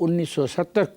1970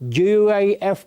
JUIF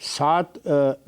7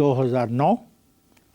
2009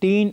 3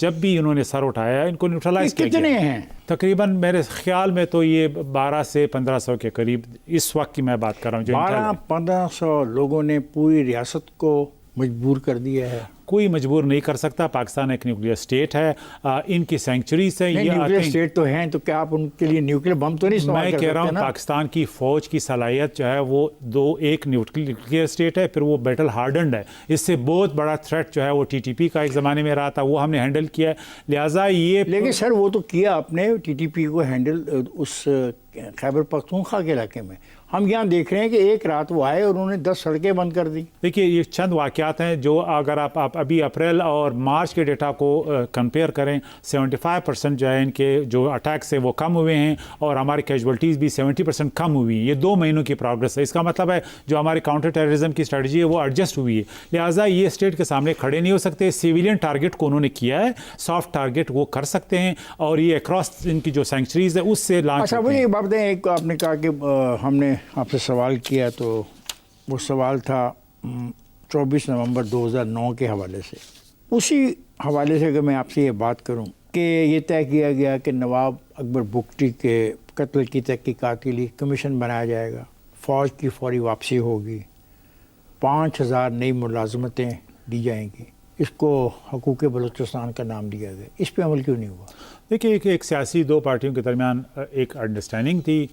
جب بھی انہوں نے سر اٹھایا ان کو نیوٹرلائز کیا کتنے گیا ہیں؟ تقریباً میرے خیال میں تو یہ 12 سے 1500 کے قریب اس وقت کی میں بات کر رہا ہوں جو 1200-1500 لوگوں نے پوری ریاست کو مجبور کر دیا ہے. کوئی مجبور نہیں کر سکتا. پاکستان ایک نیوکلیئر اسٹیٹ ہے, ان کی سینکچریز ہیں. نہیں, نیوکلیئر اسٹیٹ تو ہیں, تو کیا آپ ان کے لیے نیوکلیئر بم تو نہیں استعمال کر سکتے؟ میں کہہ رہا ہوں پاکستان کی فوج کی صلاحیت جو ہے وہ ایک نیوکلیئر اسٹیٹ ہے, پھر وہ بیٹل ہارڈنڈ ہے. اس سے بہت بڑا تھریٹ جو ہے وہ TTP کا ایک زمانے میں رہا تھا, وہ ہم نے ہینڈل کیا ہے. لہٰذا یہ لیکن سر وہ تو کیا آپ نے TTP کو ہینڈل اس خیبر پختونخوا کے علاقے میں. ہم یہاں دیکھ رہے ہیں کہ ایک رات وہ آئے اور انہوں نے 10 سڑکیں بند کر دی. دیکھیے یہ چند واقعات ہیں جو اگر آپ ابھی اپریل اور مارچ کے ڈیٹا کو کمپیئر کریں, 75% جو ہے ان کے جو اٹیکس ہیں وہ کم ہوئے ہیں, اور ہماری کیجولٹیز بھی 70% کم ہوئی ہیں. یہ 2 مہینوں کی پروگرس ہے. اس کا مطلب ہے جو ہماری کاؤنٹر ٹیررزم کی اسٹریٹجی ہے وہ ایڈجسٹ ہوئی ہے. لہٰذا یہ اسٹیٹ کے سامنے کھڑے نہیں ہو سکتے. سیویلین ٹارگٹ کو انہوں نے کیا ہے, سافٹ ٹارگٹ وہ کر سکتے ہیں, اور یہ اکراس ان کی جو سینکچریز ہے اس سے لانچ. اچھا وہ یہ بات بتائیں, ایک آپ نے کہا کہ ہم نے آپ سے سوال کیا, تو وہ سوال تھا 24 نومبر 2009 کے حوالے سے. اسی حوالے سے اگر میں آپ سے یہ بات کروں کہ یہ طے کیا گیا کہ نواب اکبر بگٹی کے قتل کی تحقیقات کے لیے کمیشن بنایا جائے گا, فوج کی فوری واپسی ہوگی, 5000 نئی ملازمتیں دی جائیں گی, اس کو حقوق بلوچستان کا نام دیا گیا. اس پہ عمل کیوں نہیں ہوا؟ دیکھیے ایک سیاسی 2 پارٹیوں کے درمیان ایک انڈرسٹینڈنگ تھی,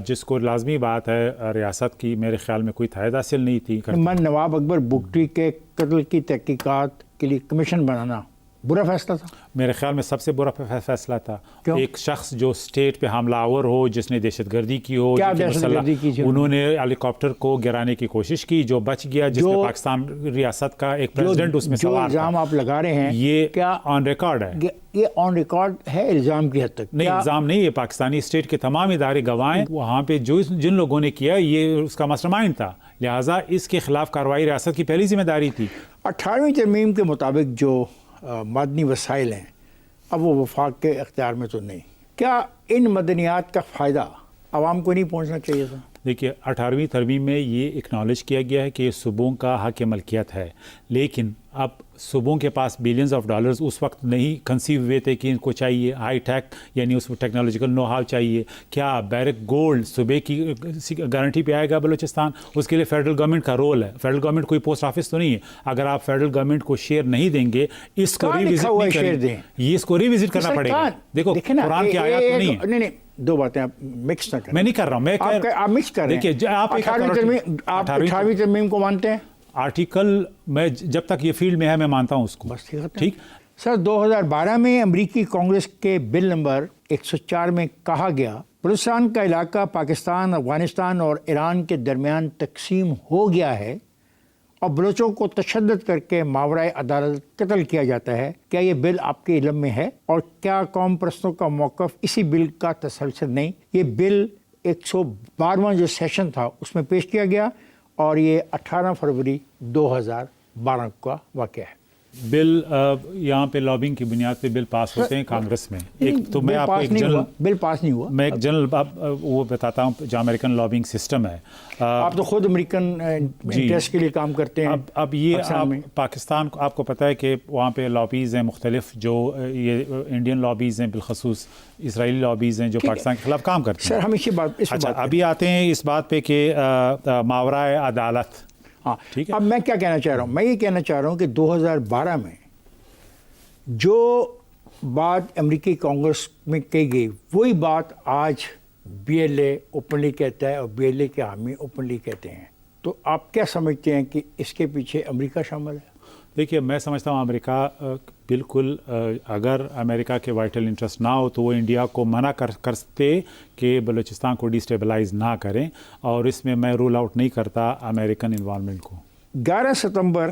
جس کو لازمی بات ہے ریاست کی میرے خیال میں کوئی تائید حاصل نہیں تھی. من نواب اکبر بگٹی کے قتل کی تحقیقات کے لیے کمیشن بنانا برا فیصلہ تھا؟ میرے خیال میں سب سے برا فیصلہ تھا. کیوں؟ ایک شخص جو اسٹیٹ پہ حملہ آور ہو, جس نے دہشت گردی کی ہو, کیا دہشت گردی کی تھی؟ انہوں نے ہیلی کاپٹر کو گرانے کی کوشش کی, جو بچ گیا, جس میں پاکستان ریاست کا ایک پریزیڈنٹ اس میں سوار تھا. جو الزام آپ لگا رہے ہیں یہ کیا آن ریکارڈ ہے؟ یہ آن ریکارڈ ہے الزام کی حد تک؟ نہیں, الزام نہیں ہے. پاکستانی اسٹیٹ کے تمام ادارے گواہ ہیں. وہاں پہ جن لوگوں نے کیا یہ اس کا ماسٹر مائنڈ تھا, لہٰذا اس کے خلاف کارروائی ریاست کی پہلی ذمہ داری تھی. 18ویں ترمیم کے مطابق جو معدنی وسائل ہیں اب وہ وفاق کے اختیار میں تو نہیں. کیا ان مدنیات کا فائدہ عوام کو نہیں پہنچنا چاہیے تھا؟ دیکھیے 18ویں ترمیم میں یہ اکنالج کیا گیا ہے کہ یہ صوبوں کا حق ملکیت ہے, لیکن اب صوبوں کے پاس بلینز آف ڈالرز اس وقت نہیں کنسیو ہوئے تھے کہ ان کو چاہیے ہائی ٹیک, یعنی اس کو ٹیکنالوجیکل نو ہاؤ چاہیے. کیا بیرک گولڈ صوبے کی گارنٹی پہ آئے گا بلوچستان؟ اس کے لیے فیڈرل گورنمنٹ کا رول ہے. فیڈرل گورنمنٹ کوئی پوسٹ آفس تو نہیں ہے. اگر آپ فیڈرل گورنمنٹ کو شیئر نہیں دیں گے, اس کو ریوزٹ نہیں کریں, یہ اس کو ریوزٹ کرنا پڑے گا. دیکھو قرآن کی آیات تو نہیں ہے. نہیں 2 باتیں آپ مکس نہ کریں. میں نہیں کر رہا ہوں, میں آپ مکس کر رہے ہیں. دیکھیے آپ 18ویں ترمیم کو مانتے ہیں؟ آرٹیکل میں جب تک یہ فیلڈ میں ہے میں مانتا ہوں اس کو. بس ٹھیک. سر 2012 میں امریکی کانگریس کے بل نمبر 104 میں کہا گیا بلوچستان کا علاقہ پاکستان, افغانستان اور ایران کے درمیان تقسیم ہو گیا ہے اور بلوچوں کو تشدد کر کے ماورائے عدالت قتل کیا جاتا ہے. کیا یہ بل آپ کے علم میں ہے؟ اور کیا قوم پرستوں کا موقف اسی بل کا تسلسل نہیں؟ یہ بل 112واں جو سیشن تھا اس میں پیش کیا گیا اور یہ 18 فروری 2012 کا واقعہ ہے. بل یہاں پہ لابنگ کی بنیاد پہ بل پاس ہوتے ہیں کانگریس میں. ایک تو میں آپ کو ایک جنرل بل پاس نہیں ہوا. میں ایک جنرل وہ بتاتا ہوں جو امریکن لابنگ سسٹم ہے. آپ تو خود امریکن انٹرسٹ کے لیے کام کرتے ہیں. اب یہ پاکستان کو آپ کو پتہ ہے کہ وہاں پہ لابیز ہیں مختلف, جو یہ انڈین لابیز ہیں, بالخصوص اسرائیلی لابیز ہیں جو پاکستان کے خلاف کام کرتے ہیں. سر ہم اسی بات اچھا ابھی آتے ہیں اس بات پہ کہ ماورائے عدالت. ہاں ٹھیک ہے. اب میں کیا کہنا چاہ رہا ہوں, میں یہ کہنا چاہ رہا ہوں کہ 2012 میں جو بات امریکی کانگریس میں کہی گئی وہی بات آج BLA اوپنلی کہتا ہے اور BLA کے حامی اوپنلی کہتے ہیں. تو آپ کیا سمجھتے ہیں کہ اس کے پیچھے امریکہ شامل ہے؟ دیکھیے میں سمجھتا ہوں امریکہ بالکل, اگر امریکہ کے وائٹل انٹرسٹ نہ ہو تو وہ انڈیا کو منع کرتے کہ بلوچستان کو ڈیسٹیبلائز نہ کریں, اور اس میں رول آؤٹ نہیں کرتا امریکن انوالومنٹ کو. 11 ستمبر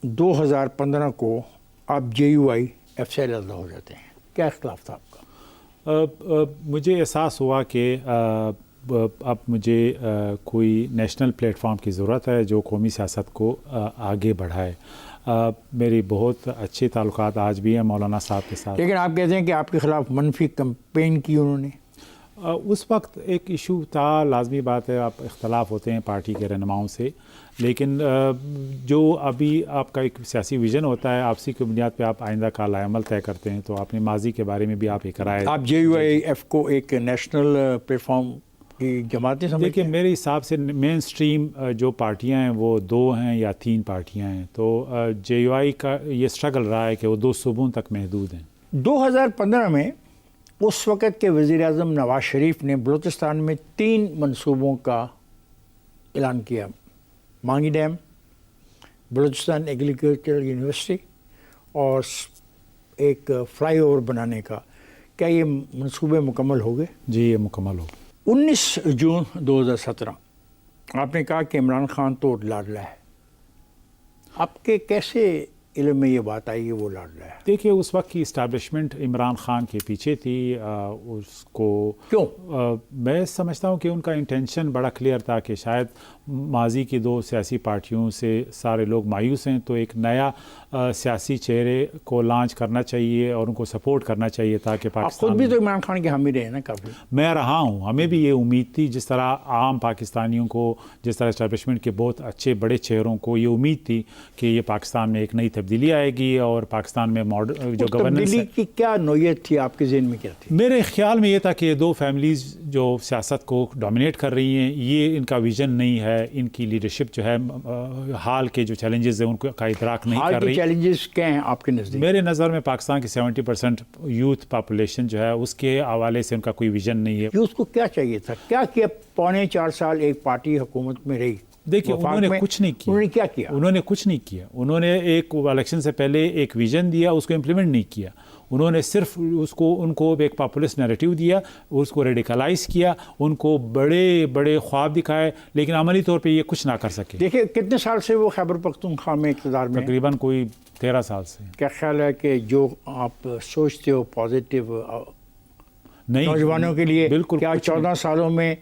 2015 کو آپ JUIF سے علیحدہ ہو جاتے ہیں. کیا اختلاف تھا آپ کا؟ مجھے احساس ہوا کہ اب مجھے کوئی نیشنل پلیٹ فارم کی ضرورت ہے جو قومی سیاست کو آگے بڑھائے. میری بہت اچھے تعلقات آج بھی ہیں مولانا صاحب کے ساتھ. لیکن آپ کہتے ہیں کہ آپ کے خلاف منفی کمپین کی انہوں نے. اس وقت ایک ایشو تھا، لازمی بات ہے آپ اختلاف ہوتے ہیں پارٹی کے رہنماؤں سے، لیکن جو ابھی آپ کا ایک سیاسی ویژن ہوتا ہے، آپسی کی بنیاد پہ آپ آئندہ کا لائے عمل طے کرتے ہیں، تو آپ نے ماضی کے بارے میں بھی آپ ایک رائے، آپ JUIF کو ایک نیشنل پلیٹ فارم کی جماعتیں سمجھتے دیکھیے ہیں؟ میرے حساب سے مین سٹریم جو پارٹیاں ہیں وہ 2 ہیں یا 3 پارٹیاں ہیں، تو JUI کا یہ سٹرگل رہا ہے کہ وہ 2 صوبوں تک محدود ہیں۔ 2015 میں اس وقت کے وزیر اعظم نواز شریف نے بلوچستان میں 3 منصوبوں کا اعلان کیا: مانگی ڈیم، بلوچستان ایگریکلچرل یونیورسٹی اور ایک فلائی اوور بنانے کا۔ کیا یہ منصوبے مکمل ہو گئے؟ جی یہ مکمل ہو۔ 19 جون 2017 آپ نے کہا کہ عمران خان تو لاڈلا ہے، آپ کے کیسے علم میں یہ بات آئی کہ وہ لاڈلا ہے؟ دیکھیے اس وقت کی اسٹیبلشمنٹ عمران خان کے پیچھے تھی، اس کو کیوں؟ میں سمجھتا ہوں کہ ان کا انٹینشن بڑا کلیئر تھا کہ شاید ماضی کی 2 سیاسی پارٹیوں سے سارے لوگ مایوس ہیں، تو ایک نیا سیاسی چہرے کو لانچ کرنا چاہیے اور ان کو سپورٹ کرنا چاہیے تاکہ آپ پاکستان خود بھی تو عمران خان کے حامی رہے نا کافی۔ میں رہا ہوں، ہمیں بھی یہ امید تھی، جس طرح عام پاکستانیوں کو، جس طرح اسٹیبلشمنٹ کے بہت اچھے بڑے چہروں کو یہ امید تھی کہ یہ پاکستان میں ایک نئی تبدیلی آئے گی اور پاکستان میں جو گورننس تبدیلی ہے۔ کی کیا نوعیت تھی آپ کے ذہن میں، کیا تھی؟ میرے خیال میں یہ تھا کہ یہ 2 فیملیز جو سیاست کو ڈومینیٹ کر رہی ہیں، یہ ان کا ویژن نہیں ہے، ان کی لیڈرشپ جو ہے حال کے جو چیلنجز ہیں ان کا ادراک نہیں کر رہی۔ چیلنجز کیا ہیں آپ کے نزدیک؟ میرے نظر میں پاکستان کی 70% یوتھ پاپولیشن جو ہے اس کے حوالے سے ان کا کوئی ویژن نہیں ہے۔ اس کو کیا چاہیے تھا؟ کیا 4.25 سال ایک پارٹی حکومت میں رہی؟ دیکھیے انہوں نے کچھ نہیں کیا۔ انہوں نے کیا کیا؟ انہوں نے کچھ نہیں کیا۔ انہوں نے ایک الیکشن سے پہلے ایک ویژن دیا، اس کو امپلیمنٹ نہیں کیا۔ انہوں نے صرف ان کو ایک پاپولسٹ نیریٹو دیا، اس کو ریڈیکلائز کیا، ان کو بڑے بڑے خواب دکھائے، لیکن عملی طور پہ یہ کچھ نہ کر سکے۔ دیکھیں کتنے سال سے وہ خیبر پختونخوا میں اقتدار میں؟ تقریباً کوئی 13 سال سے۔ کیا خیال ہے کہ جو آپ سوچتے ہو پازیٹیو نہیں، نوجوانوں کے لیے، بالکل کیا 14 سالوں میں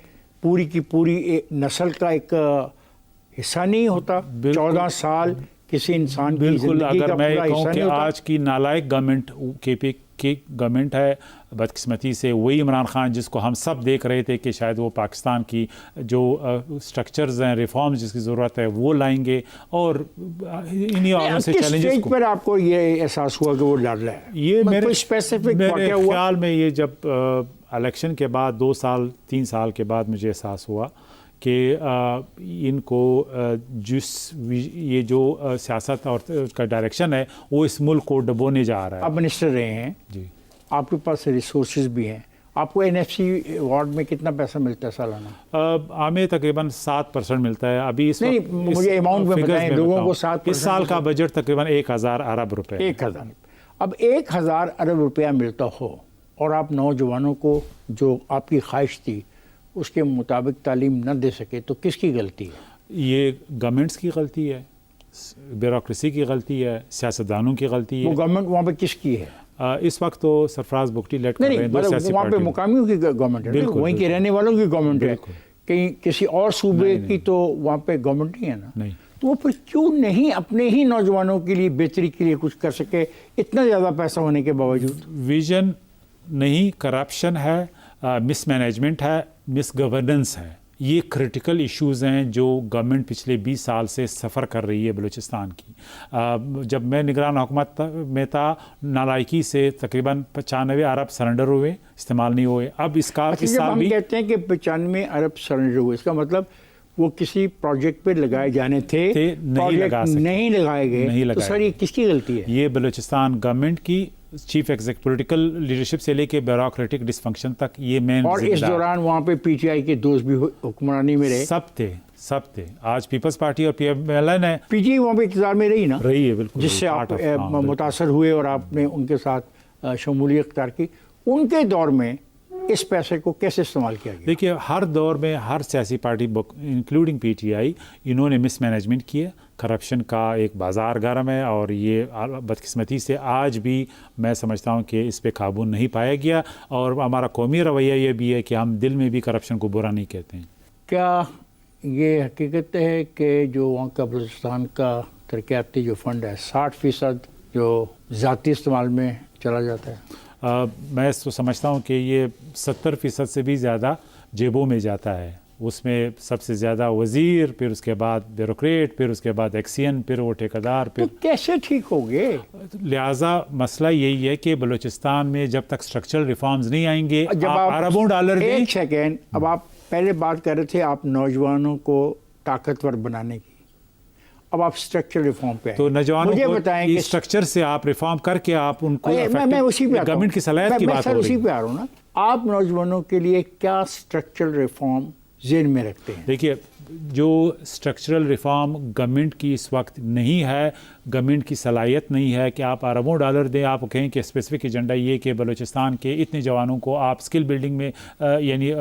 پوری کی پوری نسل کا ایک حصہ نہیں ہوتا؟ 14 سال کسی انسان کی بالکل، زندگی اگر کا میں پورا کہوں حصہ کہ نہیں ہوتا؟ آج کی نالائق گورنمنٹ کی گورنمنٹ ہے، بدقسمتی سے وہی عمران خان جس کو ہم سب دیکھ رہے تھے کہ شاید وہ پاکستان کی جو سٹرکچرز ہیں، ریفارمز جس کی ضرورت ہے وہ لائیں گے، اور انہی عواموں سے کس چیلنجز اسٹیج کو۔ پر آپ کو یہ احساس ہوا کہ وہ لاڈلا ہے؟ یہ کوئی اسپیسیفک واقعہ ہوا؟ خیال میں یہ جب الیکشن کے بعد 2 سال 3 سال کے بعد مجھے احساس ہوا کہ ان کو یہ جو سیاست اور کا ڈائریکشن ہے وہ اس ملک کو ڈبونے جا رہا ہے۔ آپ منسٹر رہے ہیں، جی، آپ کے پاس ریسورسز بھی ہیں، آپ کو NFC وارڈ میں کتنا پیسہ ملتا ہے سالانہ؟ ہمیں تقریباً 7% ملتا ہے ابھی اس نہیں، مجھے اماؤنٹ میں بتائیں، لوگوں کو 7%۔ اس سال کا بجٹ تقریباً 1000 ارب روپے۔ 1000۔ اب 1000 ارب روپیہ ملتا ہو اور آپ نوجوانوں کو جو آپ کی خواہش تھی اس کے مطابق تعلیم نہ دے سکے تو کس کی غلطی ہے؟ یہ گورنمنٹس کی غلطی ہے، بیوروکریسی کی غلطی ہے، سیاستدانوں کی غلطی ہے۔ وہ گورنمنٹ وہاں پہ کس کی ہے؟ اس وقت تو سرفراز بگٹی لیڈ کر رہے ہیں، 2 نہیں، سیاسی وہاں پہ پارٹیوں۔ مقامیوں کی گورنمنٹ ہے، وہیں کے رہنے والوں کی گورنمنٹ ہے، کہیں کسی اور صوبے کی تو وہاں پہ گورنمنٹ ہی ہے نا۔ نہیں، تو وہ پھر کیوں نہیں اپنے ہی نوجوانوں کے لیے بہتری کے لیے کچھ کر سکے اتنا زیادہ پیسہ ہونے کے باوجود؟ ویژن نہیں، کرپشن ہے، مس مینجمنٹ ہے، مس گورننس ہے۔ یہ کریٹیکل ایشوز ہیں جو گورنمنٹ پچھلے 20 سال سے سفر کر رہی ہے بلوچستان کی۔ جب میں نگران حکومت میں تھا، نالائکی سے تقریباً 95 ارب سرنڈر ہوئے، استعمال نہیں ہوئے۔ اب اس کا جب ہم کہتے ہیں کہ 95 ارب سرنڈر ہوئے، اس کا مطلب وہ کسی پروجیکٹ پہ لگائے جانے تھے، نہیں لگائے گئے، تو سر یہ کس کی غلطی ہے؟ یہ بلوچستان گورنمنٹ کی، چیف ایگزیکٹو پولیٹیکل لیڈرشپ سے لے کے بیوروکریٹک ڈسفنکشن تک، یہ مین۔ اور اس دوران وہاں پہ PTI کے دوست بھی حکمرانی میں رہے؟ سب تھے۔ آج پیپلز پارٹی اور PMLN ہے، PTI وہاں پہ اقتدار میں رہی نا، رہی ہے بالکل، جس سے آپ متاثر ہوئے اور آپ نے ان کے ساتھ شمولیت اختیار کی۔ ان کے دور میں اس پیسے کو کیسے استعمال کیا گیا؟ دیکھیے ہر دور میں ہر سیاسی پارٹی انکلوڈنگ PTI انہوں نے مس مینجمنٹ کیا، کرپشن کا ایک بازار گرم ہے، اور یہ بدقسمتی سے آج بھی میں سمجھتا ہوں کہ اس پہ قابو نہیں پایا گیا، اور ہمارا قومی رویہ یہ بھی ہے کہ ہم دل میں بھی کرپشن کو برا نہیں کہتے ہیں۔ کیا یہ حقیقت ہے کہ جو وہاں کا بلوچستان کا ترقیاتی جو فنڈ ہے 60% جو ذاتی استعمال میں چلا جاتا ہے؟ میں تو سمجھتا ہوں کہ یہ 70% سے بھی زیادہ جیبوں میں جاتا ہے. اس میں سب سے زیادہ وزیر، پھر اس کے بعد بیوروکریٹ، پھر اس کے بعد ایکسین، پھر وہ ٹھیکیدار. پھر کیسے ٹھیک ہو گئے؟ لہٰذا مسئلہ یہی ہے کہ بلوچستان میں جب تک اسٹرکچرل ریفارمز نہیں آئیں گے، آپ اربوں ڈالر دیں. ایک سیکنڈ، اب آپ پہلے بات کر رہے تھے آپ نوجوانوں کو طاقتور بنانے کی، اب آپ اسٹرکچر ریفارم پہ تو نوجوانوں مجھے کو بتائیں کہ اسٹرکچر سے آپ ریفارم کر کے آپ ان کو میں اسی پہ گورنمنٹ کی صلاحیت کی بات ہو رہی اسی ہے. پہ آ رہا ہوں نا. آپ نوجوانوں کے لیے کیا اسٹرکچرل ریفارم ذہن میں رکھتے ہیں؟ دیکھیے، جو اسٹرکچرل ریفارم گورنمنٹ کی اس وقت نہیں ہے، گورنمنٹ کی صلاحیت نہیں ہے کہ آپ اربوں ڈالر دیں، آپ کہیں کہ اسپیسیفک ایجنڈا یہ کہ بلوچستان کے اتنے جوانوں کو آپ اسکل بلڈنگ میں یعنی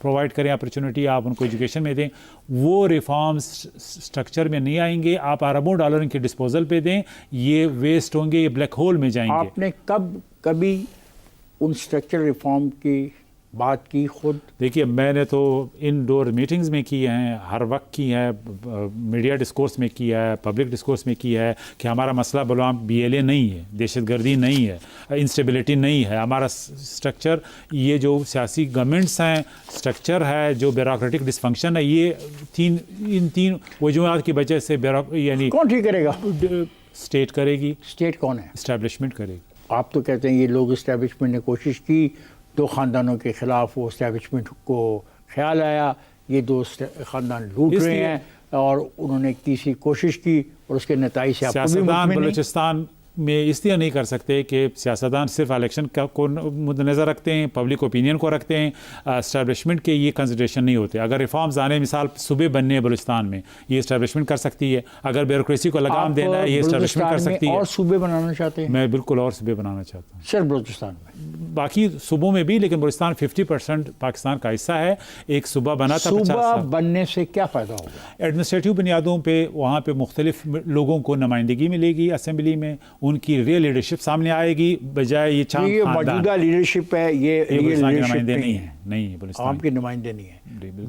پرووائڈ کریں اپرچونٹی، آپ ان کو ایجوکیشن میں دیں. وہ ریفارمز اسٹرکچر میں نہیں آئیں گے. آپ اربوں ڈالر ان کے ڈسپوزل پہ دیں، یہ ویسٹ ہوں گے، یہ بلیک ہول میں جائیں گے. آپ نے کبھی ان اسٹرکچر ریفارم کی بات کی خود؟ دیکھیے، میں نے تو ان ڈور میٹنگز میں کی ہیں، ہر وقت کی ہے، میڈیا ڈسکورس میں کیا ہے، پبلک ڈسکورس میں کیا ہے کہ ہمارا مسئلہ بلوام BLA نہیں ہے، دہشت گردی نہیں ہے، انسٹیبلٹی نہیں ہے. ہمارا اسٹرکچر، یہ جو سیاسی گورنمنٹس ہیں، اسٹرکچر ہے، جو بیوروکریٹک ڈسفنکشن ہے، یہ ان تین وجوہات کی وجہ سے یعنی کون ٹھیک کرے گا؟ اسٹیٹ کرے گی. اسٹیٹ کون ہے؟ اسٹیبلشمنٹ کرے گی. آپ تو کہتے ہیں یہ لوگ اسٹیبلشمنٹ نے کوشش کی، 2 خاندانوں کے خلاف وہ اسٹیبلشمنٹ کو خیال آیا یہ 2 خاندان لوٹ رہے ہیں، اور انہوں نے کسی کوشش کی اور اس کے نتائج سے آپ کو بھی سیاستدان مطمئن نہیں؟ بلوچستان میں اس لیے نہیں کر سکتے کہ سیاستدان صرف الیکشن کو مد نظر رکھتے ہیں، پبلک اوپینین کو رکھتے ہیں، اسٹیبلشمنٹ کے یہ کنسیڈریشن نہیں ہوتے. اگر ریفارمز آنے، مثال صوبے بننے ہیں بلوچستان میں، یہ اسٹیبلشمنٹ کر سکتی ہے. اگر بیوروکریسی کو لگام دینا ہے، یہ اسٹیبلشمنٹ کر سکتی ہے. اور صوبے بنانا چاہتے ہیں؟ میں بالکل اور صوبے بنانا چاہتا ہوں، صرف بلوچستان میں؟ باقی صوبوں میں بھی، لیکن بلوچستان 50% پاکستان کا حصہ ہے. ایک صوبہ بنا تھا 50 صوبہ سال. بننے سے کیا فائدہ ہوگا؟ ایڈمنسٹریٹو بنیادوں پہ وہاں پہ مختلف لوگوں کو نمائندگی ملے گی اسمبلی میں، ان کی ریئل لیڈرشپ سامنے آئے گی، بجائے یہ چاند یہ خاندان. موجودہ لیڈرشپ ہے، یہ بلوچستان کے نمائندے نہیں ہیں، نہیں بلوچستان عوام کے نمائندے نہیں ہیں.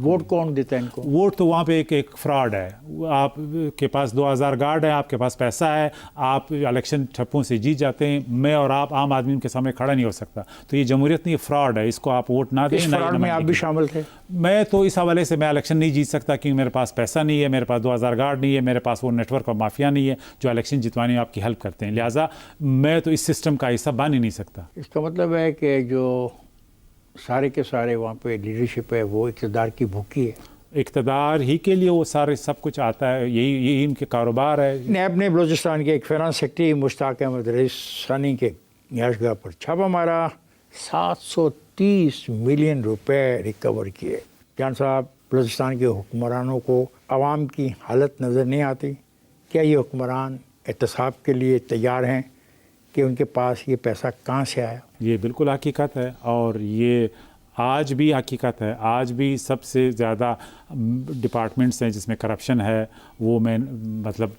ووٹ کون دیتا ہے ان کو؟ ووٹ تو وہاں پہ ایک فراڈ ہے. آپ کے پاس 2000 گارڈ ہے، آپ کے پاس پیسہ ہے، آپ الیکشن ٹھپوں سے جیت جاتے ہیں. میں اور آپ عام آدمی ان کے سامنے کھڑا نہیں ہو سکتا. تو یہ جمہوریت نہیں، فراڈ ہے. اس کو آپ ووٹ نہ دیں. اس فراڈ میں آپ بھی شامل تھے؟ میں تو اس حوالے سے میں الیکشن نہیں جیت سکتا کیونکہ میرے پاس پیسہ نہیں ہے، میرے پاس 2000 گارڈ نہیں ہے، میرے پاس وہ نیٹ ورک اور مافیا نہیں ہے جو الیکشن جتوانے میں آپ کی ہیلپ کرتے ہیں. لہٰذا میں تو اس سسٹم کا حصہ بن ہی نہیں سکتا. اس کا مطلب ہے کہ جو سارے کے سارے وہاں پہ لیڈرشپ ہے وہ اقتدار کی بھوکی ہے. اقتدار ہی کے لیے وہ سارے سب کچھ آتا ہے، یہی ان کے کاروبار ہے. نیب نے بلوچستان کے ایک فائنانس سیکرٹری مشتاق احمد رئیس ثانی کے رہائش گاہ پر چھاپہ مارا، 730 ملین روپے ریکور کیے. جان صاحب، بلوچستان کے حکمرانوں کو عوام کی حالت نظر نہیں آتی؟ کیا یہ حکمران احتساب کے لیے تیار ہیں کہ ان کے پاس یہ پیسہ کہاں سے آیا؟ یہ بالکل حقیقت ہے، اور یہ آج بھی حقیقت ہے. آج بھی سب سے زیادہ ڈپارٹمنٹس ہیں جس میں کرپشن ہے، وہ میں مطلب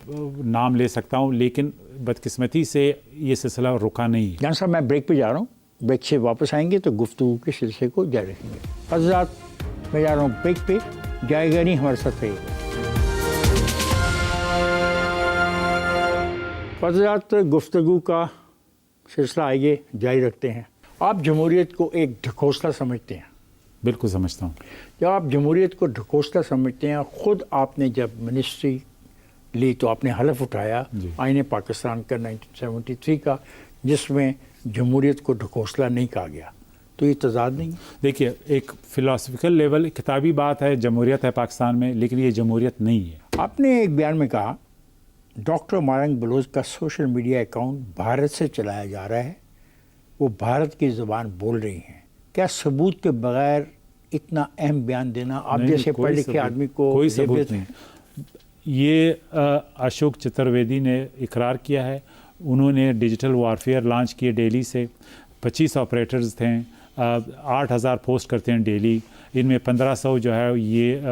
نام لے سکتا ہوں، لیکن بدقسمتی سے یہ سلسلہ رکا نہیں. جان صاحب، میں بریک پہ جا رہا ہوں، بریک سے واپس آئیں گے تو گفتگو کے سلسلے کو جاری رکھیں گے. حضرات، میں جا رہا ہوں بریک پہ، جائے گا نہیں، ہمارے ساتھ رہیے گا. حضرات، گفتگو کا سلسلہ آئیے جاری رکھتے ہیں. آپ جمہوریت کو ایک ڈھکوسلا سمجھتے ہیں؟ بالکل سمجھتا ہوں. جب آپ جمہوریت کو ڈھکوسلا سمجھتے ہیں، خود آپ نے جب منسٹری لی تو آپ نے حلف اٹھایا آئین پاکستان کا 1973 کا، جس میں جمہوریت کو ڈھکوسلا نہیں کہا گیا، تو یہ تضاد نہیں؟ دیکھیے، ایک فلاسفیکل لیول کتابی بات ہے، جمہوریت ہے پاکستان میں، لیکن یہ جمہوریت نہیں ہے. آپ نے ایک بیان میں کہا ڈاکٹر مارنگ بلوچ کا سوشل میڈیا اکاؤنٹ بھارت سے چلایا جا رہا ہے، وہ بھارت کی زبان بول رہی ہیں. کیا ثبوت کے بغیر اتنا اہم بیان دینا آپ جیسے پڑھ لکھے آدمی کو؟ کوئی ثبوت نہیں. یہ اشوک چترویدی نے اقرار کیا ہے. انہوں نے ڈیجیٹل وارفیئر لانچ کیے دہلی سے. 25 آپریٹرز تھے. 8,000 پوسٹ کرتے ہیں ڈیلی، ان میں 1,500 جو ہے یہ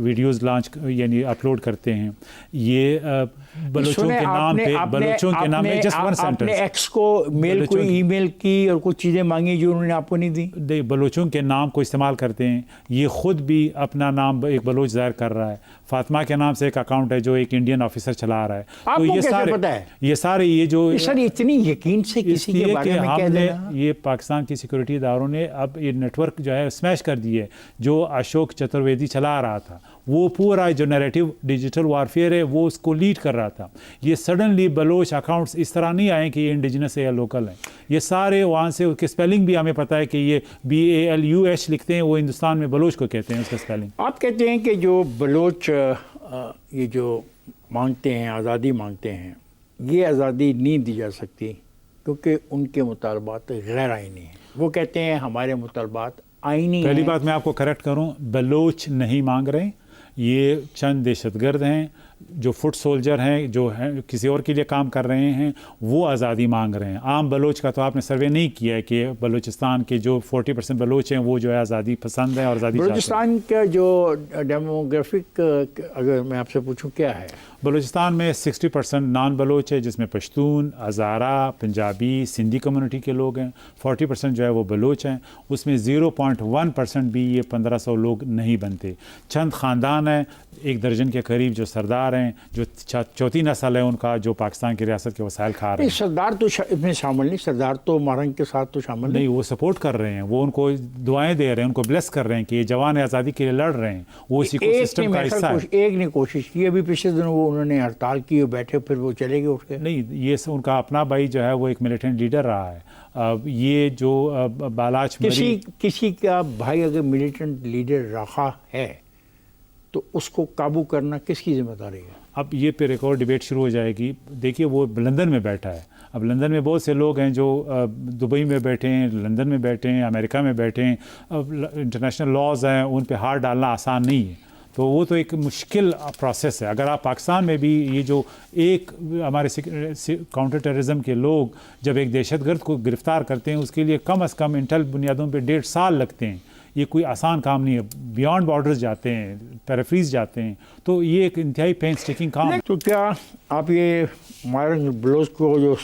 ویڈیوز لانچ یعنی اپلوڈ کرتے ہیں. یہ بلوچوں کے نام پہ، بلوچوں کے نام پہ جسٹ ون سینٹنس، آپ نے ایکس کو میل کوئی ای میل کی اور کچھ چیزیں مانگی جو انہوں نے آپ کو نہیں دی؟ بلوچوں کے نام کو استعمال کرتے ہیں. یہ خود بھی اپنا نام ایک بلوچ ظاہر کر رہا ہے. فاطمہ کے نام سے ایک اکاؤنٹ ہے جو ایک انڈین آفیسر چلا رہا ہے. آپ کو کیسے پتا ہے؟ یہ سارے یہ جو سر اتنی یقین سے کسی کے بارے میں کہہ دینا، یہ پاکستان کی سیکورٹی اداروں نے اب یہ نیٹ ورک جو ہے اسمیش کر دی ہے. جو اشوک چترویدی چلا رہا تھا، وہ پورا جو نیریٹو ڈیجیٹل وارفیئر ہے وہ اس کو لیڈ کر رہا تھا. یہ سڈنلی بلوچ اکاؤنٹس اس طرح نہیں آئے کہ یہ انڈیجنس ہے یا لوکل ہیں. یہ سارے وہاں سے اس کے اسپیلنگ بھی ہمیں پتہ ہے کہ یہ BALUH لکھتے ہیں، وہ ہندوستان میں بلوچ کو کہتے ہیں اس کا اسپیلنگ. آپ کہتے ہیں کہ جو بلوچ یہ جو مانگتے ہیں، آزادی مانگتے ہیں، یہ آزادی نہیں دی جا سکتی کیونکہ ان کے مطالبات غیر آئینی ہیں. وہ کہتے ہیں ہمارے مطالبات آئینی ہیں. پہلی بات میں آپ کو کریکٹ کروں، بلوچ نہیں مانگ رہے، یہ چند دہشت گرد ہیں جو فٹ سولجر ہیں، جو ہیں کسی اور کے لیے کام کر رہے ہیں، وہ آزادی مانگ رہے ہیں. عام بلوچ کا تو آپ نے سروے نہیں کیا ہے کہ بلوچستان کے جو 40% بلوچ ہیں وہ جو ہے آزادی پسند ہیں اور آزادی چاہتے ہیں. بلوچستان کا جو ڈیموگرافک اگر میں آپ سے پوچھوں کیا ہے؟ بلوچستان میں 60% نان بلوچ ہے، جس میں پشتون، ہزارہ، پنجابی، سندھی کمیونٹی کے لوگ ہیں. 40% جو ہے وہ بلوچ ہیں. اس میں 0.1% بھی یہ 1,500 لوگ نہیں بنتے. چند خاندان ہیں، 1 درجن کے قریب جو سردار ہیں، جو چوتھی نسل ہے ان کا، جو پاکستان کی ریاست کے وسائل کھا رہے ہیں. سردار تو اس میں شامل نہیں، سردار تو مارنگ کے ساتھ تو شامل نہیں. وہ سپورٹ کر رہے ہیں، وہ ان کو دعائیں دے رہے ہیں، ان کو بلیس کر رہے ہیں کہ یہ جوان آزادی کے لیے لڑ رہے ہیں. وہ اسی کو سسٹم کا حصہ ہے. ایک نے کوشش کی ابھی پچھلے دنوں، وہ انہوں نے ہڑتال کی اور بیٹھے، پھر وہ چلے گئے اٹھ کے. نہیں، یہ ان کا اپنا بھائی جو ہے وہ ایک ملیٹنٹ لیڈر رہا ہے. یہ جو بالاچ کسی کا بھائی اگر ملیٹنٹ لیڈر رہا ہے تو اس کو قابو کرنا کس کی ذمہ داری ہے؟ اب یہ پھر ایک اور ڈیبیٹ شروع ہو جائے گی. دیکھیے وہ لندن میں بیٹھا ہے. اب لندن میں بہت سے لوگ ہیں جو دبئی میں بیٹھے ہیں، لندن میں بیٹھے ہیں، امریکہ میں بیٹھے ہیں. اب انٹرنیشنل لاز ہیں، ان پہ ہاتھ ڈالنا آسان نہیں ہے. تو وہ تو ایک مشکل پروسیس ہے. اگر آپ پاکستان میں بھی یہ جو ایک ہمارے کاؤنٹر ٹیررزم کے لوگ جب ایک دہشت گرد کو گرفتار کرتے ہیں، اس کے لیے کم از کم انٹل بنیادوں پہ 1.5 سال لگتے ہیں. یہ کوئی آسان کام نہیں ہے. بیانڈ بارڈرز جاتے ہیں، پیرافریز جاتے ہیں. تو یہ ایک انتہائی پین اسٹیکنگ کام ہے. تو کیا آپ یہ مارنگ بلوچ کو جو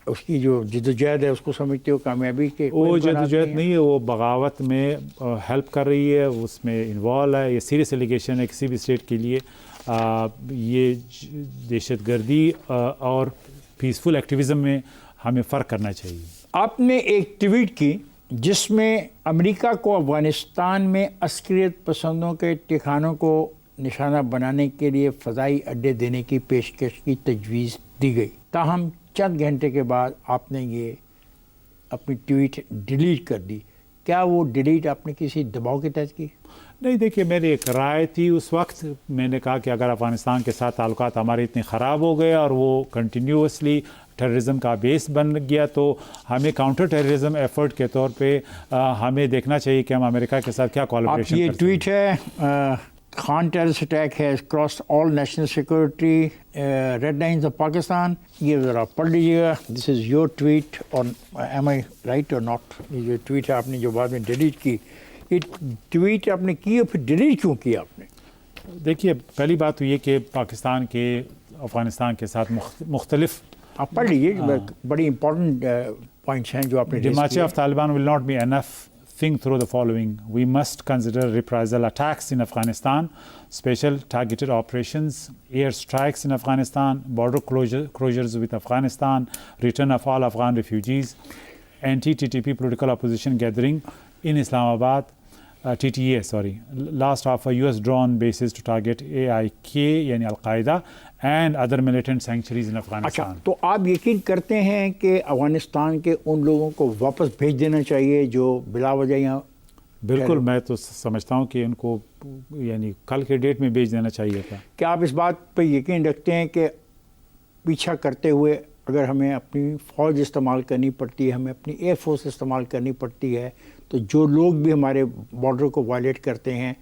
اس کی جو جدوجہد ہے اس کو سمجھتے ہو کامیابی کے؟ وہ جدوجہد نہیں ہے، وہ بغاوت میں ہیلپ کر رہی ہے، اس میں انوالو ہے. یہ سیریس ایلیگیشن ہے کسی بھی اسٹیٹ کے لیے. یہ دہشت گردی اور پیسفل ایکٹیویزم میں ہمیں فرق کرنا چاہیے. آپ نے ایک ٹویٹ کی جس میں امریکہ کو افغانستان میں عسکریت پسندوں کے ٹھکانوں کو نشانہ بنانے کے لیے فضائی اڈے دینے کی پیشکش کی تجویز دی گئی. تاہم چند گھنٹے کے بعد آپ نے یہ اپنی ٹویٹ ڈیلیٹ کر دی. کیا وہ ڈیلیٹ آپ نے کسی دباؤ کے تحت کی؟ نہیں، دیکھیے میری ایک رائے تھی اس وقت. میں نے کہا کہ اگر افغانستان کے ساتھ تعلقات ہمارے اتنے خراب ہو گئے اور وہ کنٹینیوسلی ٹیررزم کا بیس بن گیا، تو ہمیں کاؤنٹر ٹیررزم ایفرٹ کے طور پہ ہمیں دیکھنا چاہیے کہ ہم امریکہ کے ساتھ کیا کولیبریشن کرتے ہیں. یہ ٹویٹ ہے، Khan terrorist attack has crossed all national security red lines of Pakistan. یہ ذرا پڑھ لیجیے گا. دس از یور ٹویٹ اور am I right or not? یہ جو ٹویٹ ہے آپ نے جو بعد میں ڈیلیٹ کی، یہ ٹویٹ آپ نے کی اور پھر ڈیلیٹ کیوں کیا آپ نے؟ دیکھیے پہلی بات تو یہ کہ پاکستان کے افغانستان کے ساتھ مختلف، آپ پڑھ لیجیے، بڑی امپورٹنٹ پوائنٹس ہیں جو آپ نے. Demarche of Taliban will not be enough. Think through the following. We must consider reprisal attacks in Afghanistan, special targeted operations, air strikes in Afghanistan, border closures with Afghanistan, return of all Afghan refugees, anti-TTP political opposition gathering in Islamabad, last of US drone bases to target AIK یعنی القاعدہ and other militant sanctuaries in Afghanistan. اچھا، تو آپ یقین کرتے ہیں کہ افغانستان کے ان لوگوں کو واپس بھیج دینا چاہیے جو بلا وجہ یہاں؟ بالکل، میں تو سمجھتا ہوں کہ ان کو یعنی کل کے ڈیٹ میں بھیج دینا چاہیے تھا. کیا آپ اس بات پہ یقین رکھتے ہیں کہ پیچھا کرتے ہوئے اگر ہمیں اپنی فوج استعمال کرنی پڑتی ہے، ہمیں اپنی ایئر فورس استعمال کرنی پڑتی ہے، تو جو لوگ بھی ہمارے بارڈر کو وائلیٹ کرتے ہیں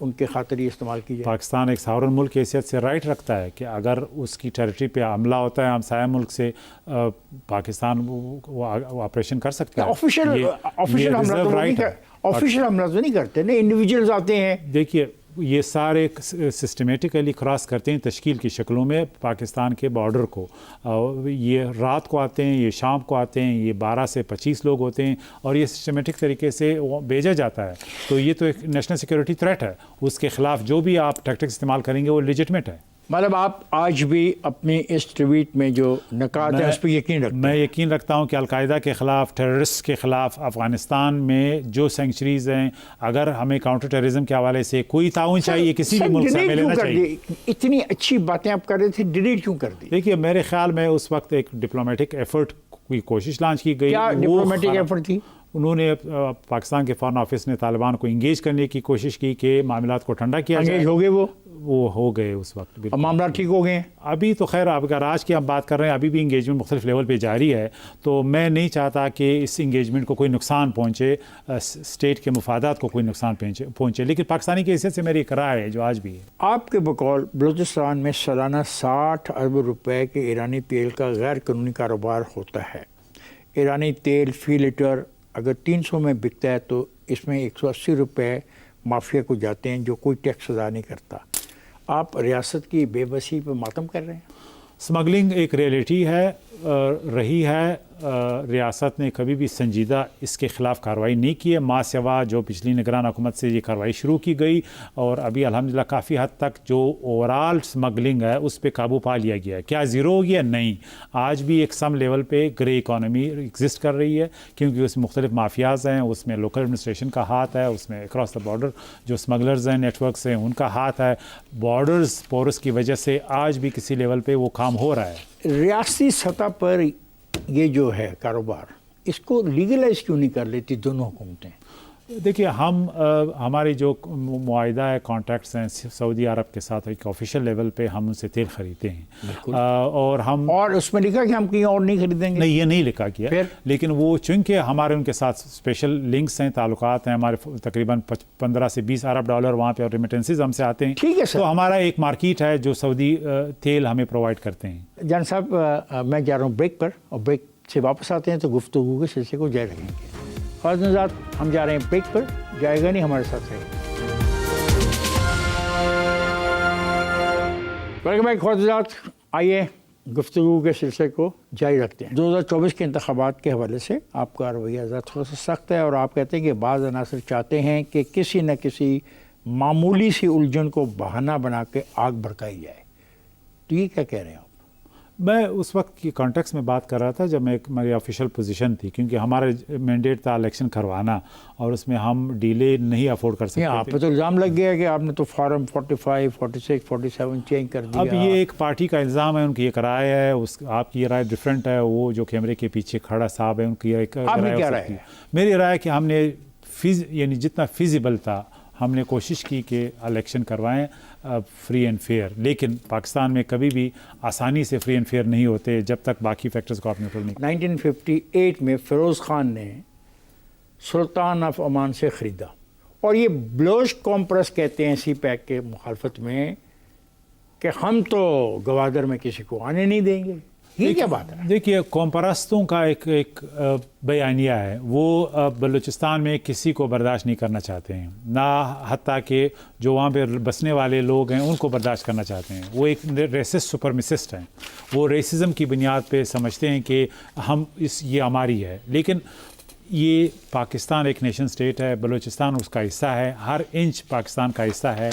ان کے خاطر یہ استعمال کی جائے؟ پاکستان ایک ساورن ملک کی حیثیت سے رائٹ رکھتا ہے کہ اگر اس کی ٹیریٹری پہ حملہ ہوتا ہے ہمسایہ ملک سے پاکستان وہ آپریشن کر سکتا ہے. آفیشیل حملہ تو نہیں کرتے نا، انڈیویجولز آتے ہیں. دیکھیے یہ سارے سسٹمیٹیکلی کراس کرتے ہیں تشکیل کی شکلوں میں پاکستان کے بارڈر کو. یہ رات کو آتے ہیں، یہ شام کو آتے ہیں، یہ 12 سے 25 لوگ ہوتے ہیں اور یہ سسٹمیٹک طریقے سے بھیجا جاتا ہے. تو یہ تو ایک نیشنل سیکورٹی تھریٹ ہے، اس کے خلاف جو بھی آپ ٹیکٹکس استعمال کریں گے وہ لیجٹمیٹ ہے. مطلب آپ آج بھی اپنی اس ٹویٹ میں جو نکات ہیں اس پہ یقین رکھتے ہیں؟ میں یقین رکھتا ہوں کہ القاعدہ کے خلاف، ٹیررسٹ کے خلاف افغانستان میں جو سینکچریز ہیں، اگر ہمیں کاؤنٹر ٹیررزم کے حوالے سے کوئی تعاون چاہیے کسی بھی ملک سے ہمیں لینا چاہیے. اتنی اچھی باتیں آپ کر رہے تھے، ڈیلیٹ کیوں کر دی؟ دیکھیے میرے خیال میں اس وقت ایک ڈپلومیٹک ایفرٹ کی کوشش لانچ کی گئی. کیا ڈپلومیٹک ایفرٹ تھی؟ انہوں نے پاکستان کے فارن آفس نے طالبان کو انگیج کرنے کی کوشش کی کہ معاملات کو ٹھنڈا کیا جائے. انگیج ہو گئے وہ ہو گئے اس وقت. اب معاملات ٹھیک ہو گئے ہیں؟ ابھی تو خیر اگر آج کی ہم بات کر رہے ہیں ابھی بھی انگیجمنٹ مختلف لیول پہ جاری ہے، تو میں نہیں چاہتا کہ اس انگیجمنٹ کو کوئی نقصان پہنچے، اسٹیٹ کے مفادات کو کوئی نقصان پہنچے. لیکن پاکستانی کی حیثیت سے میری ایک رائے ہے جو آج بھی ہے. آپ کے بقول بلوچستان میں سالانہ 60 ارب روپے کے ایرانی تیل کا غیر قانونی کاروبار ہوتا ہے. ایرانی تیل فی لیٹر اگر 300 میں بکتا ہے تو اس میں 180 روپے مافیا کو جاتے ہیں جو کوئی ٹیکس ادا نہیں کرتا. آپ ریاست کی بے بسی پہ ماتم کر رہے ہیں. اسمگلنگ ایک ریئلٹی ہے، رہی ہے. ریاست نے کبھی بھی سنجیدہ اس کے خلاف کارروائی نہیں کی ہے، ماں سوا جو پچھلی نگران حکومت سے یہ کارروائی شروع کی گئی اور ابھی الحمدللہ کافی حد تک جو اوورال اسمگلنگ ہے اس پہ قابو پا لیا گیا ہے. کیا زیرو ہو گیا؟ نہیں. آج بھی ایک سم لیول پہ گرے اکانومی ایگزسٹ کر رہی ہے کیونکہ اس میں مختلف مافیاز ہیں، اس میں لوکل ایڈمنسٹریشن کا ہاتھ ہے، اس میں اکراس دا بارڈر جو اسمگلرز ہیں، نیٹ ورکس ہیں، ان کا ہاتھ ہے. بارڈرز پورس کی وجہ سے آج بھی کسی لیول پہ وہ کام ہو رہا ہے. ریاستی سطح پر یہ جو ہے کاروبار، اس کو لیگلائز کیوں نہیں کر لیتی دونوں حکومتیں؟ دیکھیے ہماری جو معاہدہ ہے، کانٹریکٹس ہیں سعودی عرب کے ساتھ، ایک آفیشیل لیول پہ ہم ان سے تیل خریدتے ہیں اور اس میں لکھا کہ ہم کہیں اور نہیں خریدیں گے؟ نہیں، یہ نہیں لکھا کیا. لیکن وہ چونکہ ہمارے ان کے ساتھ اسپیشل لنکس ہیں، تعلقات ہیں، ہمارے تقریباً 15 سے 20 ارب ڈالر وہاں پہ اور ریمیٹنسز ہم سے آتے ہیں. ٹھیک ہے سر. تو ہمارا ایک مارکیٹ ہے جو سعودی تیل ہمیں پرووائڈ کرتے ہیں. جان صاحب میں جا رہا ہوں بریک پر، اور بریک سے واپس آتے ہیں تو گفتگو کے سلسلے کو جاری رکھیں گے. خواتین حضرات ہم جا رہے ہیں بریک پر، جائے گا نہیں، ہمارے ساتھ رہے. ویلکم بیک خواتین حضرات. آئیے گفتگو کے سلسلے کو جاری رکھتے ہیں. 2024 کے انتخابات کے حوالے سے آپ کا رویہ ذرا تھوڑا سا سخت ہے اور آپ کہتے ہیں کہ بعض عناصر چاہتے ہیں کہ کسی نہ کسی معمولی سی الجھن کو بہانہ بنا کے آگ بھڑکائی جائے. تو یہ کیا کہہ رہے ہیں آپ؟ میں اس وقت کی کانٹیکس میں بات کر رہا تھا جب میری آفیشیل پوزیشن تھی، کیونکہ ہمارا مینڈیٹ تھا الیکشن کروانا اور اس میں ہم ڈیلے نہیں افورڈ کر سکتے. آپ پہ تو الزام لگ گیا کہ آپ نے تو فارم 45 46 47 چینج کر دیا. اب یہ ایک پارٹی کا الزام ہے، ان کی ایک رائے ہے، آپ کی یہ رائے ڈفرینٹ ہے. وہ جو کیمرے کے پیچھے کھڑا صاحب ہے ان کی ایک رائے ہے. میری رائے کہ ہم نے یعنی جتنا فیزیبل تھا ہم نے کوشش کی کہ الیکشن کروائیں فری اینڈ فیئر. لیکن پاکستان میں کبھی بھی آسانی سے فری اینڈ فیئر نہیں ہوتے جب تک باقی فیکٹرز کو آپ نے نہیں. 1958 میں فیروز خان نے سلطان آف عمان سے خریدا اور یہ بلوچ کمپرس کہتے ہیں سی پیک کے مخالفت میں کہ ہم تو گوادر میں کسی کو آنے نہیں دیں گے. یہ کیا بات ہے؟ دیکھیے قوم پرستوں کا ایک بیانیہ ہے، وہ بلوچستان میں کسی کو برداشت نہیں کرنا چاہتے ہیں، نہ حتیٰ کہ جو وہاں پہ بسنے والے لوگ ہیں ان کو برداشت کرنا چاہتے ہیں. وہ ایک ریسسٹ سپرمسسٹ ہیں، وہ ریسزم کی بنیاد پہ سمجھتے ہیں کہ یہ ہماری ہے. لیکن یہ پاکستان ایک نیشن سٹیٹ ہے، بلوچستان اس کا حصہ ہے، ہر انچ پاکستان کا حصہ ہے.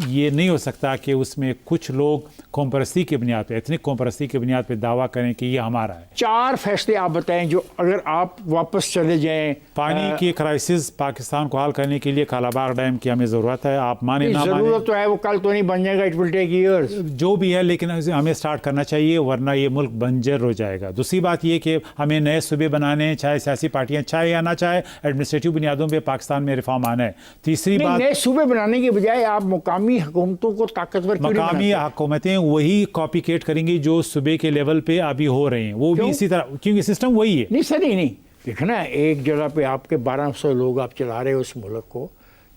یہ نہیں ہو سکتا کہ اس میں کچھ لوگ قوم پرستی کی بنیاد پہ، ایتھنک قوم پرستی کی بنیاد پہ دعویٰ کریں کہ یہ ہمارا ہے. 4 فیصلے آپ بتائیں جو اگر آپ واپس چلے جائیں. پانی کی کرائسس پاکستان کو حل کرنے کے لیے کالاباغ ڈیم کی ہمیں ضرورت ہے. آپ مانیں نہ مانیں ضرورت تو ہے، وہ کل تو نہیں بن جائے گا، اٹ ول ٹیک ایئرز جو بھی ہے، لیکن ہمیں سٹارٹ کرنا چاہیے ورنہ یہ ملک بنجر ہو جائے گا. دوسری بات یہ کہ ہمیں نئے صوبے بنانے، چاہے سیاسی پارٹیاں چاہے یا نہ چاہے، ایڈمنسٹریٹو بنیادوں پہ پاکستان میں ریفارم آنا ہے. تیسری بات، نئے صوبے بنانے کے بجائے آپ مقامی حکومتوں کو طاقتور کیوں نہیں بناتے؟ مقامی حکومتیں وہی کاپی کیٹ کریں گی جو صوبے کے لیول پہ ابھی ہو رہے ہیں، وہ بھی اسی طرح، کیونکہ سسٹم وہی ہے. نہیں سر، نہیں دیکھنا ایک جگہ پہ آپ کے 1200 لوگ آپ چلا رہے ہیں اس ملک کو،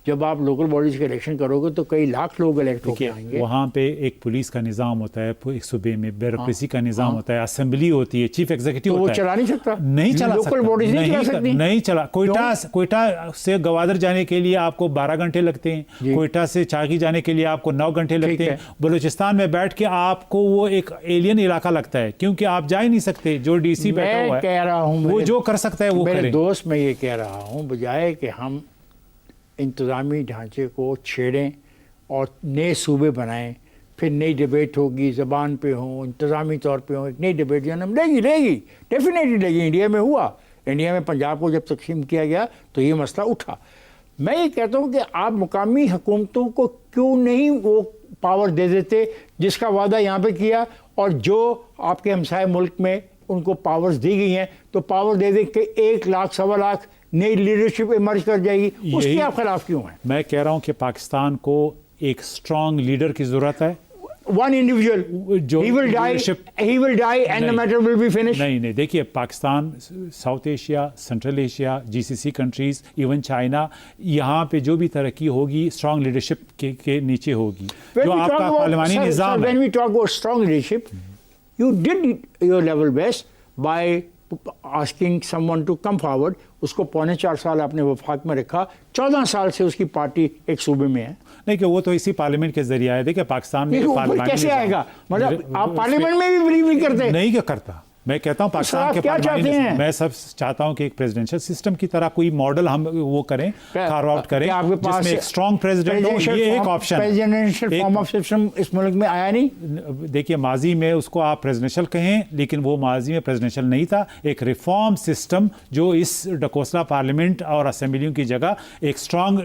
جب آپ لوکل باڈیز کے الیکشن کرو گے تو کئی لاکھ لوگ الیکٹ ہو کے آئیں گے. وہاں پہ ایک پولیس کا نظام ہوتا ہے, ایک صوبے میں بیوروکریسی کا نظام ہوتا ہے, اسمبلی ہوتی ہے, چیف ایگزیکٹو وہ ہوتا ہے. چلا نہیں سکتا, نہیں چلا سکتا, لوکل باڈیز نہیں چلا سکتی, نہیں چلا. کوئٹہ سے گوادر جانے کے لیے آپ کو 12 گھنٹے لگتے ہیں, کوئٹہ سے چاکی جانے کے لیے آپ کو 9 گھنٹے لگتے ہیں. بلوچستان میں بیٹھ کے آپ کو وہ ایک ایلین علاقہ لگتا ہے, کیونکہ آپ جا ہی نہیں سکتے. جو ڈی سی بیٹھا ہوا ہے کہہ رہا ہوں, وہ جو کر سکتا ہے وہ کرے. میرے دوست میں یہ کہہ رہا ہوں, بجائے کہ ہم انتظامی ڈھانچے کو چھیڑیں اور نئے صوبے بنائیں, پھر نئی ڈیبیٹ ہوگی, زبان پہ ہوں, انتظامی طور پہ ہوں, ایک نئی ڈیبیٹ جنم لے گی ڈیفینیٹلی لے گی. انڈیا میں ہوا, انڈیا میں پنجاب کو جب تقسیم کیا گیا تو یہ مسئلہ اٹھا. میں یہ کہتا ہوں کہ آپ مقامی حکومتوں کو کیوں نہیں وہ پاور دے دیتے جس کا وعدہ یہاں پہ کیا, اور جو آپ کے ہمسائے ملک میں ان کو پاورز دی گئی ہیں تو پاور دے دیں کہ 1 لاکھ 1.25 لاکھ نئی لیڈرشپ ایمرج کر جائے گی. اس کے آپ خلاف کیوں ہیں؟ میں کہہ رہا ہوں کہ پاکستان کو ایک اسٹرانگ لیڈر کی ضرورت ہے. One individual, he will die and the matter will be finished. نہیں دیکھیے, Pakistan, south Asia, central Asia, GCC countries, even China, یہاں پہ جو بھی ترقی ہوگی اسٹرانگ لیڈرشپ کے نیچے ہوگی. جو آپ کا پارلیمانی نظام ہے. When we talk about strong leadership, you did your level best by asking someone to come forward. اس کو 3.25 سال آپ نے وفاق میں رکھا, 14 سال سے اس کی پارٹی ایک صوبے میں ہے. نہیں کہ وہ تو اسی پارلیمنٹ کے ذریعہ ہے. دیکھیں پاکستان میں پارلیمنٹ کیسے آئے گا؟ مطلب آپ پارلیمنٹ میں بھی بلیو نہیں کرتے. نہیں کیا کرتا. میں کہتا ہوں پاکستان کے پارلیمانی, میں سب چاہتا ہوں کہ ایک پریزیڈنشل سسٹم کی طرح کوئی ماڈل ہم وہ کریں, کارو آؤٹ کریں, جس میں ایک اسٹرانگ پریزیڈنٹ ہو. یہ ایک آپشن ہے. پریزیڈنشل فارم آف سسٹم اس ملک میں آیا نہیں. دیکھیے, ماضی میں اس کو آپ پریزیڈنشل کہیں, لیکن وہ ماضی میں پریزیڈنشل نہیں تھا. ایک ریفارم سسٹم جو اس ڈکوسلا پارلیمنٹ اور اسمبلیوں کی جگہ ایک اسٹرانگ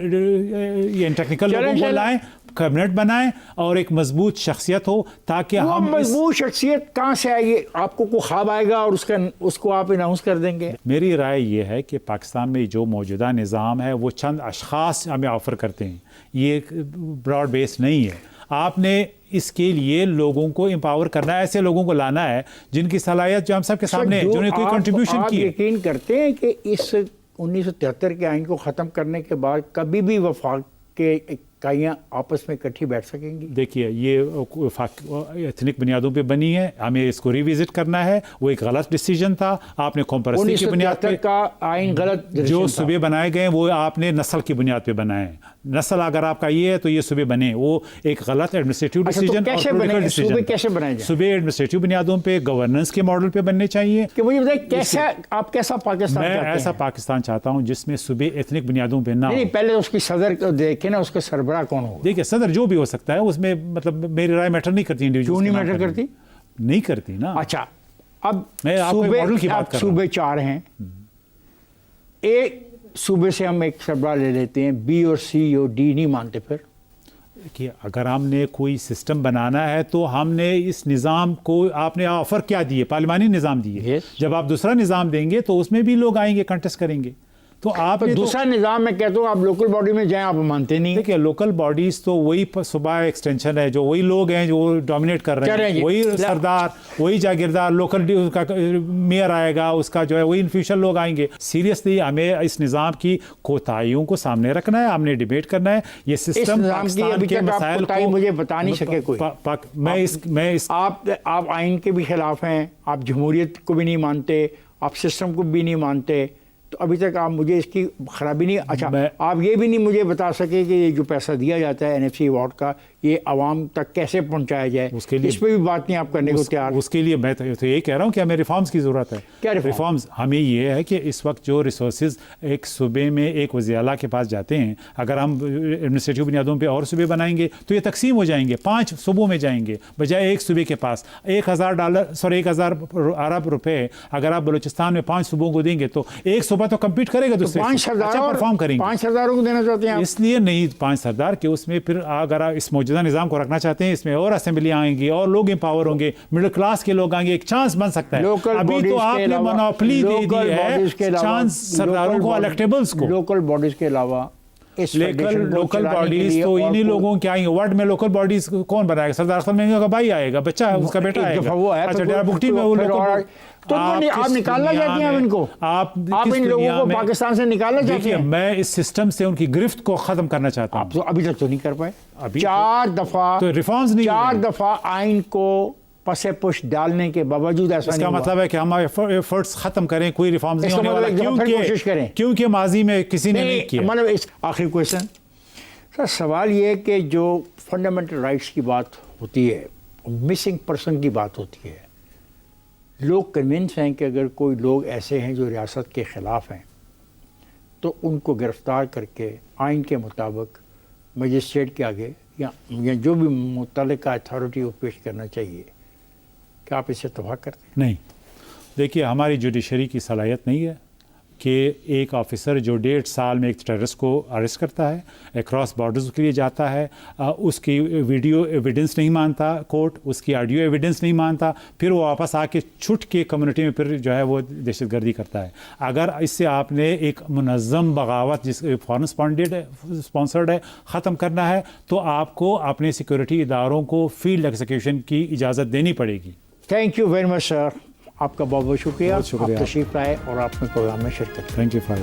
ٹیکنیکل لوگوں کو لائیں, کیبنٹ بنائیں, اور ایک مضبوط شخصیت ہو, تاکہ ہم مضبوط شخصیت کہاں سے آئے گی؟ آپ کو خواب آئے گا اور اس کو آپ اناؤنس کر دیں گے. میری رائے یہ ہے کہ پاکستان میں جو موجودہ نظام ہے وہ چند اشخاص ہمیں آفر کرتے ہیں, یہ براڈ بیس نہیں ہے. آپ نے اس کے لیے لوگوں کو امپاور کرنا ہے, ایسے لوگوں کو لانا ہے جن کی صلاحیت جو ہم سب کے سامنے ہے, جنہوں نے کوئی کنٹریبیوشن کی ہے. آپ یقین کرتے ہیں کہ اس 1973 کے آئین کو ختم کرنے کے بعد کبھی بھی وفاق کے اکائیاں آپس میں اکٹھی بیٹھ سکیں گی؟ دیکھیے, یہ ایتھنک بنیادوں پہ بنی ہے, ہمیں اس کو ریوزٹ کرنا ہے. وہ ایک غلط ڈیسیجن تھا. آپ نے قوم پرستی کی بنیاد پہ کا آئین غلط, جو صوبے بنائے گئے وہ آپ نے نسل کی بنیاد پہ بنائے ہیں. نسل اگر آپ کا یہ ہے تو یہ صوبے بنے, وہ ایک غلط ایڈمنسٹریٹو ڈیسیجن. صوبے کیسے بنائے جائیں؟ صوبے ایڈمنسٹریٹو بنیادوں پہ, گورننس کے ماڈل پہ بننے چاہیے. کہ مجھے بتائیں کیسا, آپ کیسا پاکستان چاہتے ہیں؟ میں ایسا پاکستان چاہتا ہوں جس میں صوبے ایتھنک بنیادوں پہ نہ ہو. نہیں, پہلے اس کی صدر کو دیکھیں نا, اس کا سربراہ کون ہوگا. دیکھیے, صدر جو بھی ہو سکتا ہے, اس میں مطلب میری رائے میٹر نہیں کرتی. کیوں نہیں میٹر کرتی؟ نہیں کرتی نا. اچھا, اب میں آپ کو ماڈل کی بات کر رہا ہوں. صوبے 4 ہیں, ایک صوبے سے ہم ایک سربراہ لے لیتے ہیں, بی اور سی اور ڈی نہیں مانتے. پھر کہ اگر ہم نے کوئی سسٹم بنانا ہے تو ہم نے اس نظام کو, آپ نے آفر کیا دیے؟ پارلیمانی نظام دیے. جب آپ دوسرا نظام دیں گے تو اس میں بھی لوگ آئیں گے, کنٹیسٹ کریں گے. تو آپ دوسرا نظام میں کہتا ہوں آپ لوکل باڈی میں جائیں, آپ مانتے نہیں. دیکھیے, لوکل باڈیز تو وہی صوبہ ایکسٹینشن ہے, جو وہی لوگ ہیں جو ڈومینیٹ کر رہے ہیں, وہی سردار, وہی جاگیردار, لوکل کا میئر آئے گا, اس کا جو ہے وہی ان فیوچر لوگ آئیں گے. سیریسلی ہمیں اس نظام کی کوتاہیوں کو سامنے رکھنا ہے, ہم نے ڈیبیٹ کرنا ہے. یہ سسٹم پاکستان کے مسائل کو مجھے بتا نہیں سکے کوئی. آپ آئین کے بھی خلاف ہیں, آپ جمہوریت کو بھی نہیں مانتے, آپ سسٹم کو بھی نہیں مانتے, تو ابھی تک آپ مجھے اس کی خرابی نہیں. اچھا, آپ یہ بھی نہیں مجھے بتا سکے کہ یہ جو پیسہ دیا جاتا ہے NFC ایوارڈ کا, یہ عوام تک کیسے پہنچایا جائے. اس پہ بھی بات نہیں آپ کرنے کو تیار. اس کے لیے میں تو یہی کہہ رہا ہوں کہ ہمیں ریفارمز کی ضرورت ہے. کیا ریفارمز؟ ہمیں یہ ہے کہ اس وقت جو ریسورسز ایک صوبے میں ایک وزیر اعلیٰ کے پاس جاتے ہیں, اگر ہم ایڈمنسٹریٹو بنیادوں پہ اور صوبے بنائیں گے تو یہ تقسیم ہو جائیں گے, 5 صوبوں میں جائیں گے, بجائے ایک صوبے کے پاس. $1,000 ارب روپے اگر آپ بلوچستان میں 5 صوبوں کو دیں گے تو ایک صوبہ تو کمپیٹ کرے گا, دوسرے پرفارم کریں گے. 5 سرداروں کو دینا چاہتے ہیں اس لیے نہیں 5 سردار کہ اس میں پھر اگر آپ اس موجودہ نظام کو رکھنا چاہتے ہیں, اس میں اور اسمبلی آئیں گی اور لوگ امپاور ہوں گے, مڈل کلاس کے لوگ آئیں گے, ایک چانس بن سکتا ہے. ابھی تو آپ نے مونوپلی دے دی ہے چانس سرداروں کو, الیکٹیبلز کو. لوکل باڈیز کے علاوہ اس لیکن فیڈریشن کو لوکل چلانے کے باڈیز لیے تو اور انہی کو- لوگوں کے آئیں گے. ورڈ میں لوکل باڈیز کون بنائے گا؟ سردار اختر مہنگا کا بھائی آئے گا, بچہ ہے اس کا بیٹا ایک آئے دفعہ گا. وہ ہے اچھا تو ڈیرا بگٹی میں وہ پھر لوکل اور- تو آپ نکالنا چاہتے ہیں ان کو, آپ ان لوگوں کو پاکستان سے نکالنا چاہتے دیکھیے ہیں. میں اس سسٹم سے ان کی گرفت کو ختم کرنا چاہتا ہوں. آپ تو ابھی تک تو نہیں کر پائے. ابھی 4 دفعہ تو ریفارمز نہیں 4 ہوئے. دفعہ آئین کو پس پش ڈالنے کے باوجود ایسا اس نہیں کا ہوا. مطلب ہے کہ ہم ایفرٹس ختم کریں, کوئی ریفارمز نہیں اس کا ہونے والا, مطلب ایک دفعہ پھر کوشش کریں. کیونکہ ماضی میں کسی نے نہیں کیا. مطلب اس آخری کویشچن سر, سوال یہ ہے کہ جو فنڈامنٹل رائٹس کی بات ہوتی ہے, مسنگ پرسن کی بات ہوتی ہے, لوگ کنونس ہیں کہ اگر کوئی لوگ ایسے ہیں جو ریاست کے خلاف ہیں تو ان کو گرفتار کر کے آئین کے مطابق مجسٹریٹ کے آگے یا جو بھی متعلقہ اتھارٹی کو پیش کرنا چاہیے. کیا آپ اسے توقع کرتے ہیں؟ نہیں, دیکھیے ہماری جوڈیشری کی صلاحیت نہیں ہے کہ ایک آفیسر جو 1.5 سال میں ایک ٹیررسٹ کو اریسٹ کرتا ہے, اکراس بارڈرز کے لیے جاتا ہے, اس کی ویڈیو ایویڈنس نہیں مانتا کورٹ, اس کی آڈیو ایویڈنس نہیں مانتا, پھر وہ واپس آ کے چھٹ کے کمیونٹی میں پھر جو ہے وہ دہشت گردی کرتا ہے. اگر اس سے آپ نے ایک منظم بغاوت جس فارن اسپانسرڈ ہے ختم کرنا ہے تو آپ کو اپنے سیکورٹی اداروں کو فیلڈ ایگزیکیوشن کی اجازت دینی پڑے گی. تھینک یو ویری مچ سر, آپ کا بہت بہت شکریہ. بہت شکریہ. آپ تشریف لائے اور آپ نے پروگرام میں شرکت کی. Thank you for